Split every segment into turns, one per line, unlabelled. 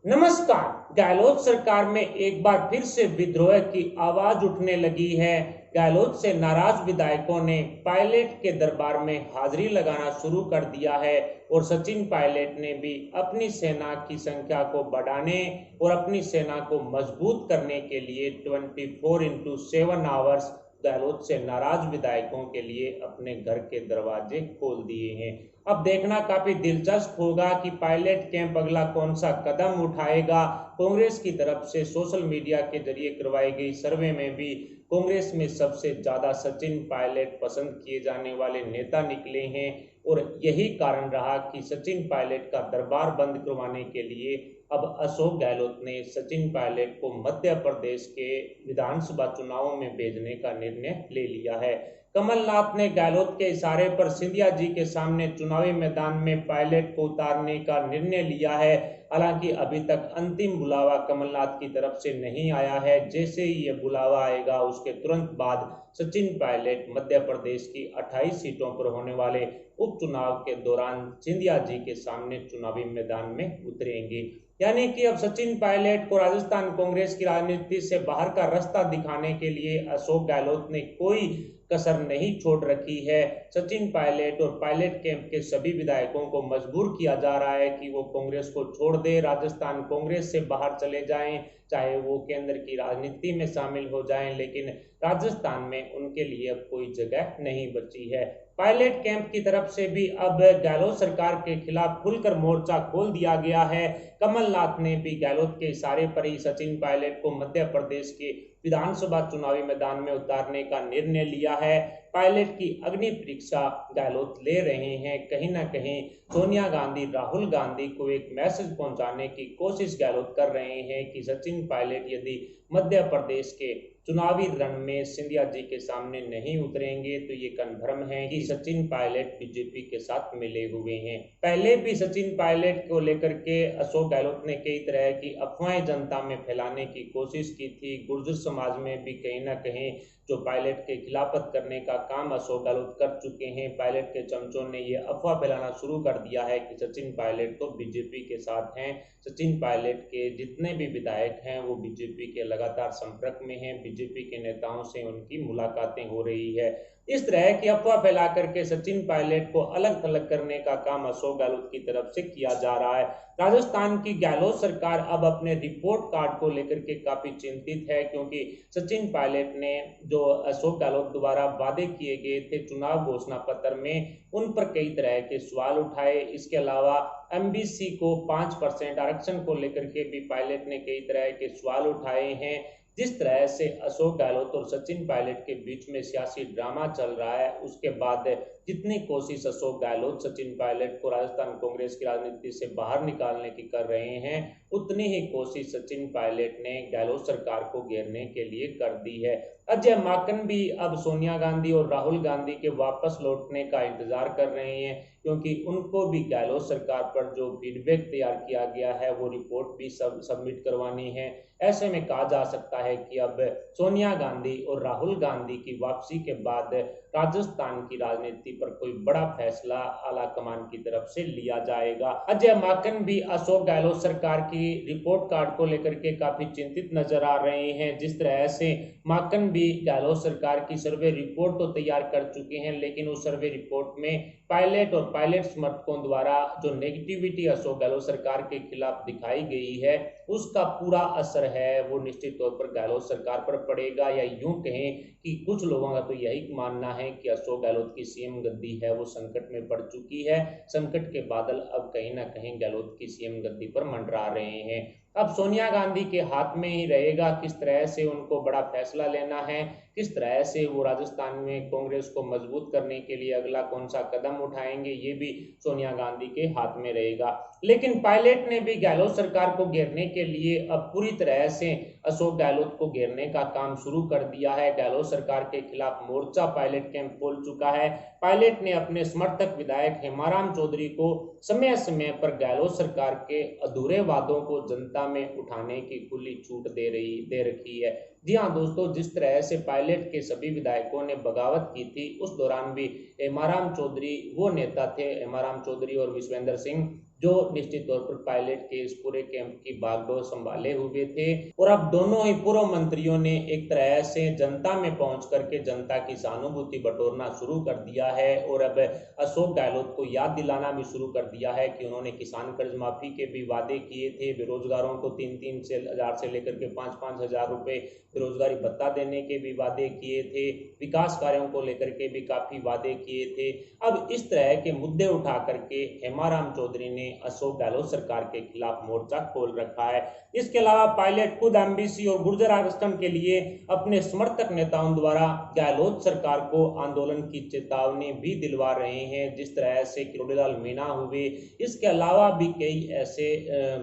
नमस्कार। गहलोत सरकार में एक बार फिर से विद्रोह की आवाज उठने लगी है। गहलोत से नाराज विधायकों ने पायलट के दरबार में हाजिरी लगाना शुरू कर दिया है और सचिन पायलट ने भी अपनी सेना की संख्या को बढ़ाने और अपनी सेना को मजबूत करने के लिए 24x7 आवर्स गहलोत से नाराज विधायकों के लिए अपने घर के दरवाजे खोल दिए हैं। अब देखना काफी दिलचस्प होगा कि पायलट कैंप अगला कौन सा कदम उठाएगा। कांग्रेस की तरफ से सोशल मीडिया के जरिए करवाई गई सर्वे में भी कांग्रेस में सबसे ज्यादा सचिन पायलट पसंद किए जाने वाले नेता निकले हैं और यही कारण रहा कि सचिन पायलट का दरबार बंद करवाने के लिए अब अशोक गहलोत ने सचिन पायलट को मध्य प्रदेश के विधानसभा चुनावों में भेजने का निर्णय ले लिया है। कमलनाथ ने गहलोत के इशारे पर सिंधिया जी के सामने चुनावी मैदान में पायलट को उतारने का निर्णय लिया है। हालांकि अभी तक अंतिम बुलावा कमलनाथ की तरफ से नहीं आया है। जैसे ही ये बुलावा आएगा उसके तुरंत बाद सचिन पायलट मध्य प्रदेश की 28 सीटों पर होने वाले उपचुनाव के दौरान सिंधिया जी के सामने चुनावी मैदान में उतरेंगे। यानी कि अब सचिन पायलट को राजस्थान कांग्रेस की राजनीति से बाहर का रास्ता दिखाने के लिए अशोक गहलोत ने कोई कसर नहीं छोड़ रखी है। सचिन पायलट और पायलट कैंप के सभी विधायकों को मजबूर किया जा रहा है कि वो कांग्रेस को छोड़ दे, राजस्थान कांग्रेस से बाहर चले जाएं, चाहे वो केंद्र की राजनीति में शामिल हो जाएं, लेकिन राजस्थान में उनके लिए अब कोई जगह नहीं बची है। पायलट कैंप की तरफ से भी अब गहलोत सरकार के खिलाफ खुलकर मोर्चा खोल दिया गया है। कमलनाथ ने भी गहलोत के इशारे पर ही सचिन पायलट को मध्य प्रदेश के विधानसभा चुनावी मैदान में उतारने का निर्णय लिया है। पायलट की अग्नि परीक्षा गहलोत ले रहे हैं। कहीं ना कहीं सोनिया गांधी, राहुल गांधी को एक मैसेज पहुंचाने की कोशिश गहलोत कर रहे हैं कि सचिन पायलट यदि मध्य प्रदेश के चुनावी रण में सिंधिया जी के सामने नहीं उतरेंगे तो ये कन्फर्म है कि सचिन पायलट बीजेपी के साथ मिले हुए हैं। पहले भी सचिन पायलट को लेकर के अशोक गहलोत ने कई तरह की अफवाहें जनता में फैलाने की कोशिश की थी। गुर्जर समाज में भी कहीं ना कहीं जो पायलट के खिलाफत करने का काम अशोक गहलोत कर चुके हैं। पायलट के चमचों ने ये अफवाह फैलाना शुरू कर दिया है कि सचिन पायलट तो बीजेपी के साथ हैं। सचिन पायलट के जितने भी विधायक हैं वो बीजेपी के लगातार संपर्क में हैं, बीजेपी के नेताओं से उनकी मुलाकातें हो रही है। इस तरह की अफवाह फैला करके सचिन पायलट को अलग थलग करने का काम अशोक गहलोत की तरफ से किया जा रहा है। राजस्थान की गहलोत सरकार अब अपने रिपोर्ट कार्ड को लेकर के काफी चिंतित है, क्योंकि सचिन पायलट ने जो अशोक गहलोत द्वारा वादे किए गए थे चुनाव घोषणा पत्र में, उन पर कई तरह के सवाल उठाए। इसके अलावा एमबीसी को 5% आरक्षण को लेकर के भी पायलट ने कई तरह के सवाल उठाए हैं। जिस तरह से अशोक गहलोत और सचिन पायलट के बीच में सियासी ड्रामा चल रहा है, उसके बाद जितनी कोशिश अशोक गहलोत सचिन पायलट को राजस्थान कांग्रेस की राजनीति से बाहर निकालने की कर रहे हैं, उतनी ही कोशिश सचिन पायलट ने गहलोत सरकार को घेरने के लिए कर दी है। अजय माकन भी अब सोनिया गांधी और राहुल गांधी के वापस लौटने का इंतजार कर रहे हैं, क्योंकि उनको भी गहलोत सरकार पर जो फीडबैक तैयार किया गया है वो रिपोर्ट भी सबमिट करवानी है। ऐसे में कहा जा सकता है कि अब सोनिया गांधी और राहुल गांधी की वापसी के बाद राजस्थान की राजनीति पर कोई बड़ा फैसला आला कमान की तरफ से लिया जाएगा। अजय माकन भी अशोक गहलोत सरकार की रिपोर्ट कार्ड को लेकर के काफी चिंतित नजर आ रहे हैं। जिस तरह से माकन भी गहलोत सरकार की सर्वे रिपोर्ट तो तैयार कर चुके हैं, लेकिन उस सर्वे रिपोर्ट में पायलट और पायलट समर्थकों द्वारा जो नेगेटिविटी अशोक गहलोत सरकार के खिलाफ दिखाई गई है, उसका पूरा असर है वो निश्चित तौर पर गहलोत सरकार पर पड़ेगा। या यूं कहें कि कुछ लोगों का तो यही मानना है कि अशोक गहलोत की सीएम गद्दी है वो संकट में पड़ चुकी है। संकट के बादल अब कहीं ना कहीं गहलोत की सीएम गद्दी पर मंडरा रहे हैं। अब सोनिया गांधी के हाथ में ही रहेगा किस तरह से उनको बड़ा फैसला लेना है, किस तरह से वो राजस्थान में कांग्रेस को मजबूत करने के लिए अगला कौन सा कदम उठाएंगे, ये भी सोनिया गांधी के हाथ में रहेगा। लेकिन पायलट ने भी गहलोत सरकार को घेरने के लिए अब पूरी तरह से अशोक गहलोत को घेरने का काम शुरू कर दिया है। गहलोत सरकार के खिलाफ मोर्चा पायलट कैंप खोल चुका है। पायलट ने अपने समर्थक विधायक हेमाराम चौधरी को समय समय पर गहलोत सरकार के अधूरे वादों को जनता में उठाने की खुली छूट दे रखी है। जी हाँ दोस्तों, जिस तरह से पायलट के सभी विधायकों ने बगावत की थी, उस दौरान भी हेमाराम चौधरी वो नेता थे, हेमाराम चौधरी और विश्वेंद्र सिंह, जो निश्चित तौर पर पायलट के इस पूरे कैंप की बागडोर संभाले हुए थे। और अब दोनों ही पूर्व मंत्रियों ने एक तरह से जनता में पहुंच करके जनता की सहानुभूति बटोरना शुरू कर दिया है और अब अशोक गहलोत को याद दिलाना भी शुरू कर दिया है कि उन्होंने किसान कर्ज माफी के भी वादे किए थे, बेरोजगारों को 3-3 हजार से लेकर के 5-5 हजार रुपए बेरोजगारी भत्ता देने के भी वादे किए थे, विकास कार्यों को लेकर के भी काफी वादे किए थे। अब इस तरह के मुद्दे उठा करके हेमाराम चौधरी ने अशोक गहलोत सरकार के खिलाफ मोर्चा खोल रखा है। इसके अलावा पायलट खुद एमबीसी और गुर्जर आरक्षण के लिए अपने समर्थक नेताओं द्वारा गहलोत सरकार को आंदोलन की चेतावनी भी दिलवा रहे हैं, जिस तरह से किरोड़ीलाल मीणा हुए। इसके अलावा भी कई ऐसे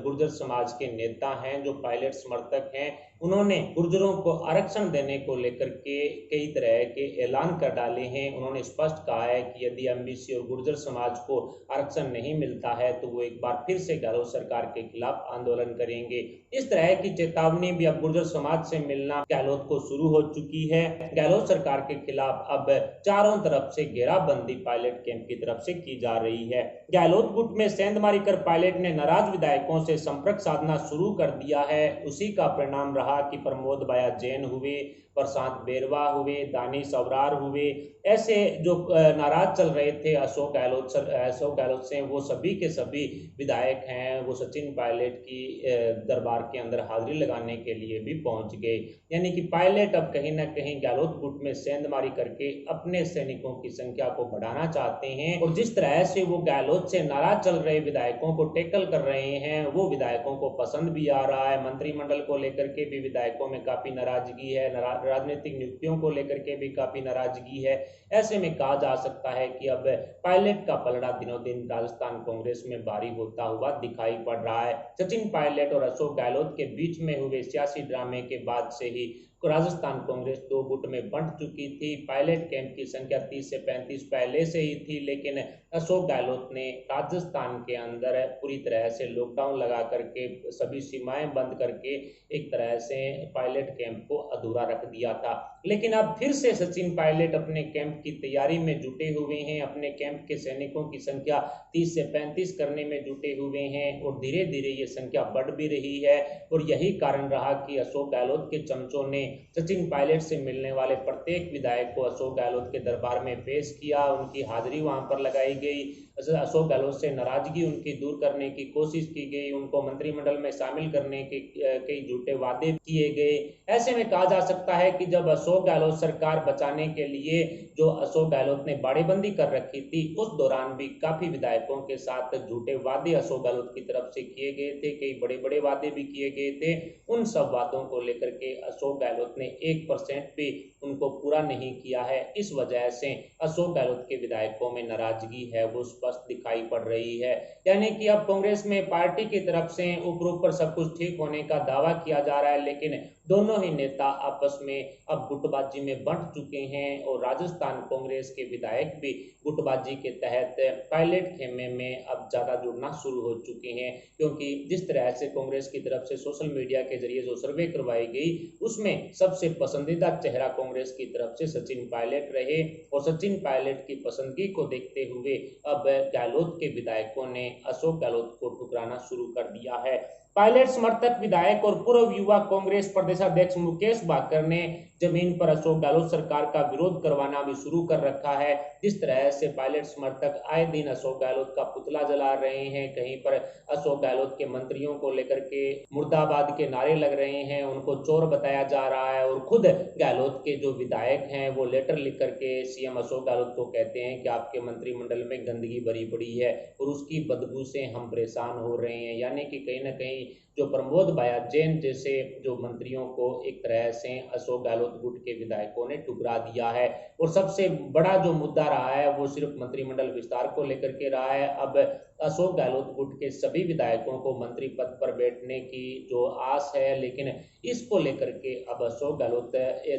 गुर्जर समाज के नेता हैं जो पायलट समर्थक हैं, उन्होंने गुर्जरों को आरक्षण देने को लेकर के कई तरह के ऐलान कर डाले हैं। उन्होंने स्पष्ट कहा है कि यदि एमबीसी और गुर्जर समाज को आरक्षण नहीं मिलता है तो वो एक बार फिर से गहलोत सरकार के खिलाफ आंदोलन करेंगे। इस तरह की चेतावनी भी अब गुर्जर समाज से मिलना गहलोत को शुरू हो चुकी है। गहलोत सरकार के खिलाफ अब चारों तरफ से घेराबंदी पायलट कैंप की तरफ से की जा रही है। गहलोत गुट में सेंधमारी कर पायलट ने नाराज विधायकों से संपर्क साधना शुरू कर दिया है। उसी का परिणाम रहा कि प्रमोद बाया जैन हुए, प्रशांत बेरवा हुए, दानिश अवरार हुए, ऐसे जो नाराज चल रहे थे अशोक गहलोत से, वो सभी के सभी विधायक हैं, वो सचिन पायलट की दरबार के अंदर हाजिरी लगाने के लिए भी पहुंच गए। यानी कि पायलट अब कहीं ना कहीं गहलोत गुट में सेंधमारी करके अपने सैनिकों की संख्या को बढ़ाना चाहते हैं और जिस तरह से वो गहलोत से नाराज चल रहे विधायकों को टैकल कर रहे हैं, वो विधायकों को पसंद भी आ रहा है। मंत्रिमंडल को लेकर के भी विधायकों में काफी नाराजगी है, राजनीतिक नियुक्तियों को लेकर के भी काफी नाराजगी है। ऐसे में कहा जा सकता है कि अब पायलट का पलड़ा दिनों दिन राजस्थान कांग्रेस में भारी होता हुआ दिखाई पड़ रहा है। सचिन पायलट और अशोक गहलोत के बीच में हुए सियासी ड्रामे के बाद से ही राजस्थान कांग्रेस दो गुट में बंट चुकी थी। पायलट कैंप की संख्या 30 से 35 पहले से ही थी, लेकिन अशोक गहलोत ने राजस्थान के अंदर पूरी तरह से लॉकडाउन लगा करके सभी सीमाएं बंद करके एक तरह से पायलट कैंप को अधूरा रख दिया था। लेकिन अब फिर से सचिन पायलट अपने कैंप की तैयारी में जुटे हुए हैं, अपने कैंप के सैनिकों की संख्या 30 से 35 करने में जुटे हुए हैं और धीरे धीरे ये संख्या बढ़ भी रही है। और यही कारण रहा कि अशोक गहलोत के चमचों ने सचिन पायलट से मिलने वाले प्रत्येक विधायक को अशोक गहलोत के दरबार में पेश किया, उनकी हाजिरी वहां पर लगाई गई, अशोक गहलोत से नाराजगी उनकी दूर करने की कोशिश की गई, उनको मंत्रिमंडल में शामिल करने के कई झूठे वादे किए गए। ऐसे में कहा जा सकता है कि जब अशोक गहलोत सरकार बचाने के लिए जो अशोक गहलोत ने बाड़ेबंदी कर रखी थी, उस दौरान भी काफी विधायकों के साथ झूठे वादे अशोक गहलोत की तरफ से किए गए थे, कई बड़े बड़े वादे भी किए गए थे। उन सब वादों को लेकर के अशोक गहलोत ने 1% भी उनको पूरा नहीं किया है। इस वजह से अशोक गहलोत के विधायकों में नाराजगी है वो स्पष्ट दिखाई पड़ रही है। यानी कि अब कांग्रेस में पार्टी की तरफ से ऊपर सब कुछ ठीक होने का दावा किया जा रहा है, लेकिन दोनों ही नेता आपस में अब गुटबाजी में बंट चुके हैं और राजस्थान कांग्रेस के विधायक भी गुटबाजी के तहत पायलट खेमे में अब ज्यादा जुड़ना शुरू हो चुके हैं, क्योंकि जिस तरह से कांग्रेस की तरफ से सोशल मीडिया के जरिए जो सर्वे करवाई गई उसमें सबसे पसंदीदा चेहरा कांग्रेस की तरफ से सचिन पायलट रहे और सचिन पायलट की पसंदगी को देखते हुए अब गहलोत के विधायकों ने अशोक गहलोत को ठुकराना शुरू कर दिया है। पायलट समर्थक विधायक और पूर्व युवा कांग्रेस प्रदेशाध्यक्ष मुकेश भाकर ने जमीन पर अशोक गहलोत सरकार का विरोध करवाना भी शुरू कर रखा है। जिस तरह से पायलट समर्थक आए दिन अशोक गहलोत का पुतला जला रहे हैं, कहीं पर अशोक गहलोत के मंत्रियों को लेकर के मुर्दाबाद के नारे लग रहे हैं, उनको चोर बताया जा रहा है और खुद गहलोत के जो विधायक हैं वो लेटर लिख करके सीएम अशोक गहलोत को कहते हैं कि आपके मंत्रिमंडल में गंदगी भरी पड़ी है और उसकी बदबू से हम परेशान हो रहे हैं। यानी कि कहीं ना कहीं जो प्रमोद बाया जैन जैसे जो मंत्रियों को एक तरह से अशोक गहलोत गुट के विधायकों ने ठुकरा दिया है। और सबसे बड़ा जो मुद्दा रहा है वो सिर्फ मंत्रिमंडल विस्तार को लेकर के रहा है। अब अशोक गहलोत गुट के सभी विधायकों को मंत्री पद पर बैठने की जो आस है, लेकिन इसको लेकर के अब अशोक गहलोत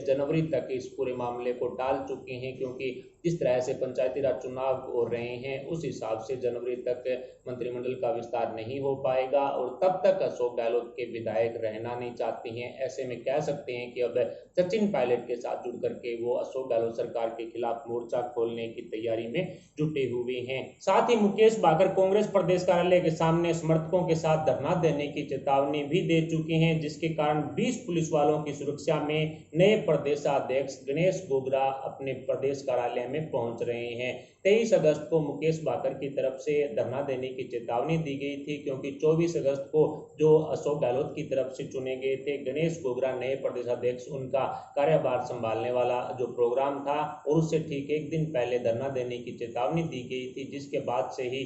जनवरी तक इस पूरे मामले को टाल चुके हैं, क्योंकि जिस तरह से पंचायती राज चुनाव हो रहे हैं उस हिसाब से जनवरी तक मंत्रिमंडल का विस्तार नहीं हो पाएगा और तब तक तक अशोक गहलोत के विधायक रहना नहीं चाहते हैं। ऐसे में कह सकते हैं कि अब सचिन पायलट के साथ जुड़ करके वो अशोक गहलोत सरकार के खिलाफ मोर्चा खोलने की तैयारी में जुटे हुए हैं। साथ ही मुकेश बाकर कांग्रेस प्रदेश कार्यालय के सामने समर्थकों के साथ धरना देने की चेतावनी भी दे चुके हैं, जिसके कारण 20 पुलिस वालों की सुरक्षा में नए प्रदेशाध्यक्ष गणेश गोगरा अपने प्रदेश कार्यालय में पहुंच रहे हैं। 23 अगस्त को मुकेश बाकर की तरफ से धरना देने की चेतावनी दी गई थी, क्योंकि 24 अगस्त को जो अशोक गहलोत की तरफ से चुने गए थे गणेश गोगरा नए प्रदेशाध्यक्ष, उनका कार्यभार संभालने वाला जो प्रोग्राम था, और उससे ठीक एक दिन पहले धरना देने की चेतावनी दी गई थी, जिसके बाद से ही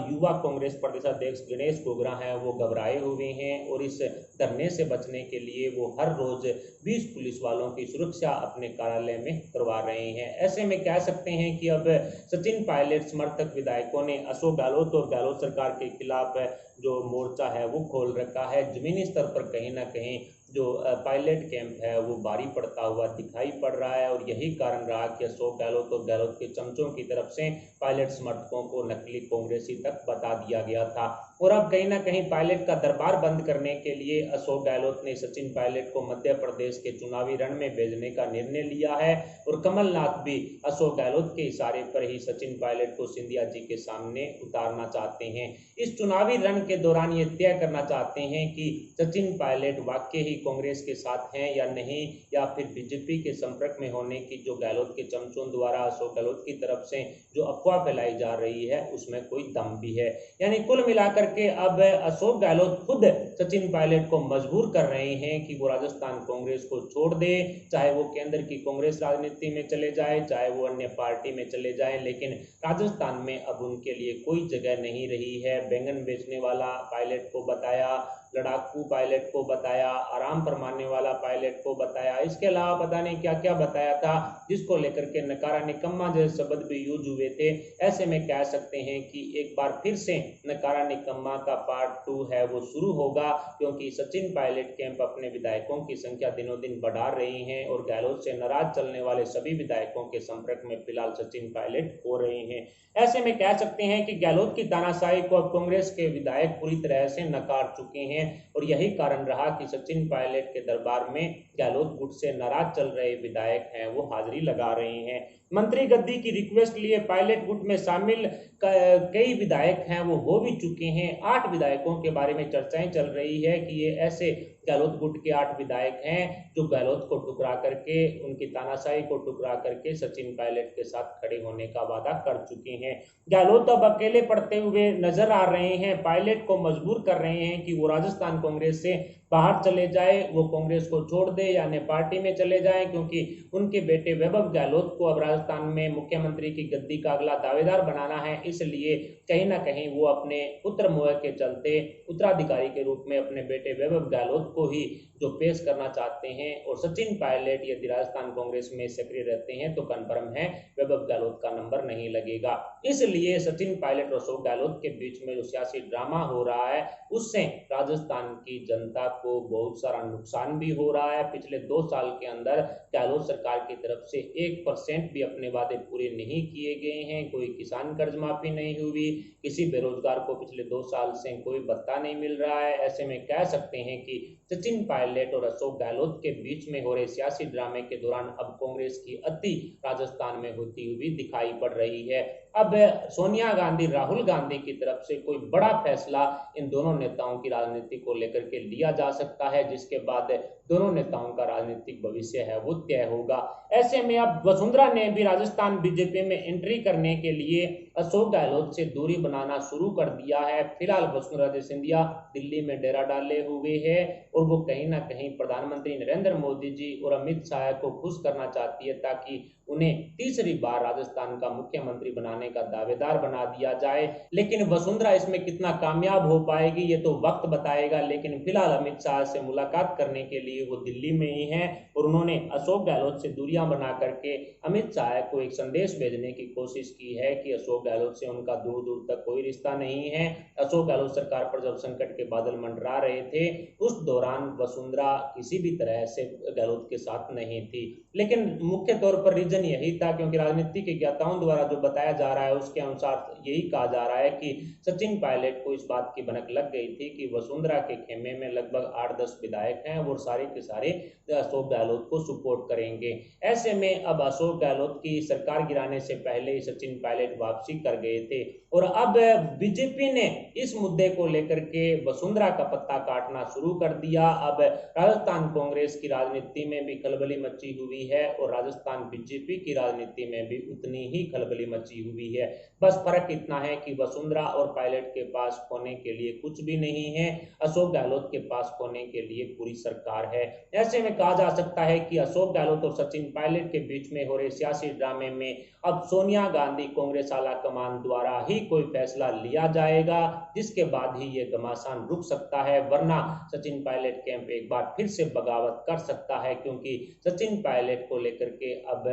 युवा कांग्रेस प्रदेशाध्यक्ष गणेश गोगरा हैं वो घबराए हुए हैं और इस धरने से बचने के लिए वो हर रोज 20 पुलिस वालों की सुरक्षा अपने कार्यालय में करवा रहे हैं। ऐसे में कह सकते हैं कि अब सचिन पायलट समर्थक विधायकों ने अशोक गहलोत और गहलोत सरकार के खिलाफ जो मोर्चा है वो खोल रखा है। जमीनी स्तर पर कहीं ना कहीं जो पायलट कैंप है वो भारी पड़ता हुआ दिखाई पड़ रहा है, और यही कारण रहा कि अशोक गहलोत और गहलोत के चमचों की तरफ से पायलट समर्थकों को नकली कांग्रेसी तक बता दिया गया था। और अब कहीं ना कहीं पायलट का दरबार बंद करने के लिए अशोक गहलोत ने सचिन पायलट को मध्य प्रदेश के चुनावी रण में भेजने का निर्णय लिया है, और कमलनाथ भी अशोक गहलोत के इशारे पर ही सचिन पायलट को सिंधिया जी के सामने उतारना चाहते हैं। इस चुनावी रण के दौरान ये तय करना चाहते हैं कि सचिन पायलट वाकई ही कांग्रेस के साथ हैं या नहीं, या फिर बीजेपी के संपर्क में होने की जो गहलोत के चमचों द्वारा अशोक गहलोत की तरफ से जो अफवाह फैलाई जा रही है उसमें कोई दम भी है। यानी कुल मिलाकर के अब अशोक गहलोत खुद सचिन पायलट को मजबूर कर रहे हैं कि वो राजस्थान कांग्रेस को छोड़ दे, चाहे वो केंद्र की कांग्रेस राजनीति में चले जाए, चाहे वो अन्य पार्टी में चले जाए, लेकिन राजस्थान में अब उनके लिए कोई जगह नहीं रही है। बैंगन बेचने वाला पायलट को बताया, लड़ाकू पायलट को बताया, आराम फरमाने वाला पायलट को बताया, इसके अलावा पता नहीं क्या क्या बताया था, जिसको लेकर के नकारा निकम्मा जैसे शब्द भी यूज हुए थे। ऐसे में कह सकते हैं कि एक बार फिर से नकारा निकम्मा का पार्ट 2 है वो शुरू होगा, क्योंकि सचिन पायलट कैंप अपने विधायकों की संख्या दिनों दिन बढ़ा रहे हैं, और गहलोत से नाराज चलने वाले सभी विधायकों के संपर्क में फिलहाल सचिन पायलट हो रहे हैं। ऐसे में कह सकते हैं कि गहलोत की तानाशाही को अब कांग्रेस के विधायक पूरी तरह से नकार चुके हैं, और यही कारण रहा कि सचिन पायलट के दरबार में गहलोत गुट से नाराज चल रहे विधायक हैं वो हाजिरी लगा रहे हैं। मंत्री गद्दी की रिक्वेस्ट लिए पायलट गुट में शामिल कई विधायक हैं वो हो भी चुके हैं। 8 विधायकों के बारे में चर्चाएं चल रही है कि ये ऐसे गहलोत गुट के 8 विधायक हैं जो गहलोत को टुकरा करके, उनकी तानाशाही को टुकरा करके सचिन पायलट के साथ खड़े होने का वादा कर चुके हैं। गहलोत अब अकेले पड़ते हुए नजर आ रहे हैं, पायलट को मजबूर कर रहे हैं कि वो राजस्थान कांग्रेस से बाहर चले जाए, वो कांग्रेस को छोड़ दे या अन्य पार्टी में चले जाए, क्योंकि उनके बेटे वैभव गहलोत को अब राजस्थान में मुख्यमंत्री की गद्दी का अगला दावेदार बनाना है। इसलिए कहीं ना कहीं वो अपने पुत्र मोह के चलते उत्तराधिकारी के रूप में अपने बेटे वैभव गहलोत को ही जो पेश करना चाहते हैं। और सचिन पायलट यदि राजस्थान कांग्रेस में सक्रिय रहते हैं तो कन्फर्म है वैभव गहलोत का नंबर नहीं लगेगा। इसलिए सचिन पायलट और अशोक गहलोत के बीच में जो सियासी ड्रामा हो रहा है उससे राजस्थान की जनता को बहुत सारा नुकसान भी हो रहा है। पिछले 2 साल के अंदर गहलोत सरकार की तरफ से 1% भी अपने वादे पूरे नहीं किए गए हैं। कोई किसान कर्ज माफी नहीं हुई, किसी बेरोजगार को पिछले 2 साल से कोई भत्ता नहीं मिल रहा है। ऐसे में कह सकते हैं कि सचिन पायलट और अशोक गहलोत के बीच में हो रहे सियासी ड्रामे के दौरान अब कांग्रेस की अति राजस्थान में होती हुई दिखाई पड़ रही है। अब सोनिया गांधी, राहुल गांधी की तरफ से कोई बड़ा फैसला इन दोनों नेताओं की राजनीति को लेकर के लिया जा सकता है, जिसके बाद दोनों नेताओं का राजनीतिक भविष्य है वो तय होगा। ऐसे में अब वसुंधरा ने भी राजस्थान बीजेपी में एंट्री करने के लिए अशोक गहलोत से दूरी बनाना शुरू कर दिया है। फिलहाल वसुंधरा सिंधिया दिल्ली में डेरा डाले हुए है और वो कहीं ना कहीं प्रधानमंत्री नरेंद्र मोदी जी और अमित शाह को खुश करना चाहती है, ताकि उन्हें तीसरी बार राजस्थान का मुख्यमंत्री बनाने का दावेदार बना दिया जाए। लेकिन वसुंधरा इसमें कितना कामयाब हो पाएगी ये तो वक्त बताएगा। लेकिन फिलहाल अमित शाह से मुलाकात करने के लिए वो दिल्ली में ही हैं और उन्होंने अशोक गहलोत से दूरियां बना करके अमित शाह को एक संदेश भेजने की कोशिश की है कि अशोक गहलोत से उनका दूर दूर तक कोई रिश्ता नहीं है। अशोक गहलोत सरकार पर जब संकट के बादल मंडरा रहे थे उस दौरान वसुंधरा किसी भी तरह से गहलोत के साथ नहीं थी। लेकिन मुख्य तौर पर रीजन रीजन यही था, क्योंकि राजनीतिक ज्ञाताओं द्वारा जो बताया जा रहा है उसके अनुसार यही कहा जा रहा है कि सचिन पायलट को इस बात की भनक लग गई थी कि वसुंधरा के खेमे में लगभग 8-10 विधायक हैं और सारे के सारे अशोक गहलोत को सपोर्ट करेंगे। ऐसे में अब अशोक गहलोत की सरकार गिराने से पहले ही सचिन पायलट वापसी कर गए थे और अब बीजेपी ने इस मुद्दे को लेकर के वसुंधरा का पत्ता काटना शुरू कर दिया। अब राजस्थान कांग्रेस की राजनीति में भी खलबली मची हुई है और राजस्थान बीजेपी की राजनीति में भी उतनी ही खलबली मची हुई है। बस फर्क इतना है कि वसुंधरा और पायलट के पास खोने के लिए कुछ भी नहीं है, अशोक गहलोत के पास खोने के लिए पूरी सरकार है। ऐसे में कहा जा सकता है कि अशोक गहलोत और सचिन पायलट के बीच में हो रहे सियासी ड्रामे में अब सोनिया गांधी कांग्रेस आला कमान द्वारा ही कोई फैसला लिया जाएगा, जिसके बाद ही ये घमासान रुक सकता है, वरना सचिन पायलट कैंप एक बार फिर से बगावत कर सकता है, क्योंकि सचिन पायलट को लेकर के अब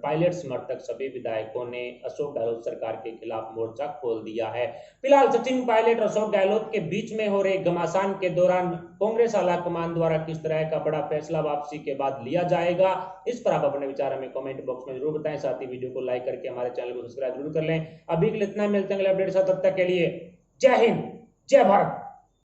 पायलट समर्थक सभी विधायकों ने अशोक गहलोत सरकार के खिलाफ मोर्चा खोल दिया है। फिलहाल सचिन पायलट और अशोक गहलोत के बीच में हो रहे घमासान के दौरान कांग्रेस आला कमान द्वारा किस तरह का बड़ा फैसला वापसी के बाद लिया जाएगा, इस पर आप अपने विचार हमें कमेंट बॉक्स में जरूर बताएं। साथ ही वीडियो को लाइक करके हमारे चैनल को सब्सक्राइब जरूर कर लें। अभी के लिए इतना, मिलते हैं अगले अपडेट साथ, तब तक के लिए जय हिंद, जय भारत।